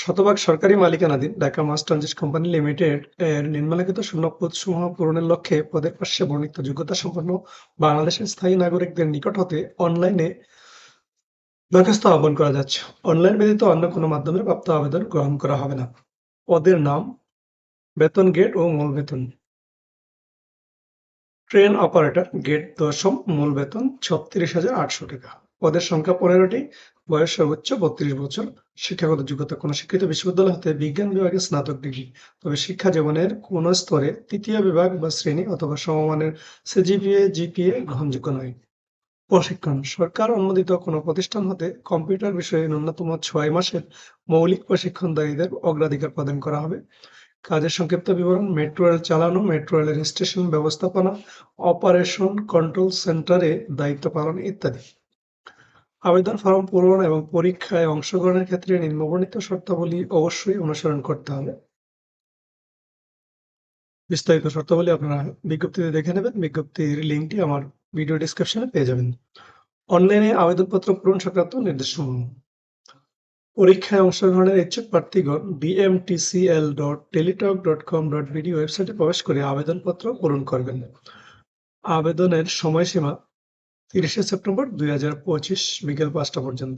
শতভাগ সরকারি মালিকানাধীন Dhaka mass transit company limited এর নিম্নলিখিত শূন্যপদসমূহ পূরণের লক্ষ্যে পদের পাশে বর্ণিত যোগ্যতা সম্পন্ন বাংলাদেশের স্থায়ী নাগরিকদের নিকট হতে অনলাইনে দরখাস্ত আহ্বান করা যাচ্ছে। অনলাইন ব্যতীত অন্য কোনো মাধ্যমে প্রাপ্ত আবেদন গ্রহণ করা হবে না। পদের নাম, বেতন গ্রেড ও মূল বেতন। ট্রেন অপারেটর গ্রেড ১০ম, মূল বেতন ৩৬,৮০০ টাকা। পদের সংখ্যা ১৫টি। বয়স সর্বোচ্চ ৩২ বছর। শিক্ষাগত যোগ্যতা কোনো স্বীকৃত বিশ্ববিদ্যালয় হতে বিজ্ঞান বিভাগে স্নাতক ডিগ্রি। তবে শিক্ষা জীবনের কোনো স্তরে তৃতীয় বিভাগ বা শ্রেণী অথবা সমমানের সিজিপিএ, জিপিএ গ্রহণযোগ্য নয়। প্রশিক্ষণ সরকার অনুমোদিত কোনো প্রতিষ্ঠান হতে কম্পিউটার বিষয়ে ন্যূনতম ৬ মাসের মৌলিক প্রশিক্ষণকারীদের অগ্রাধিকার প্রদান করা হবে। কাজের সংক্ষিপ্ত বিবরণ: মেট্রো রেল চালানো, মেট্রো রেলের স্টেশন ব্যবস্থাপনা, অপারেশন কন্ট্রোল সেন্টারে দায়িত্ব পালন ইত্যাদি। আবেদন ফরম পূরণ এবং পরীক্ষায় অংশগ্রহণের ক্ষেত্রে নিম্নবর্ণিত শর্তাবলী অবশ্যই অনুসরণ করতে হবে। বিস্তারিত শর্তাবলী আপনারা বিজ্ঞপ্তিতে দেখে নেবেন। বিজ্ঞপ্তির লিঙ্কটি আমার ভিডিও ডেসক্রিপশনে পেয়ে যাবেন। অনলাইনে আবেদনপত্র পূরণ সংক্রান্ত নির্দেশসমূহ। পরীক্ষায় অংশগ্রহণের ইচ্ছুক প্রার্থীগণ bmtcl.teletalk.com.bd ওয়েবসাইটে প্রবেশ করে আবেদনপত্র পূরণ করবেন। আবেদনের সময়সীমা ৩০শে সেপ্টেম্বর ২০২৫ বিকেল ৫টা পর্যন্ত।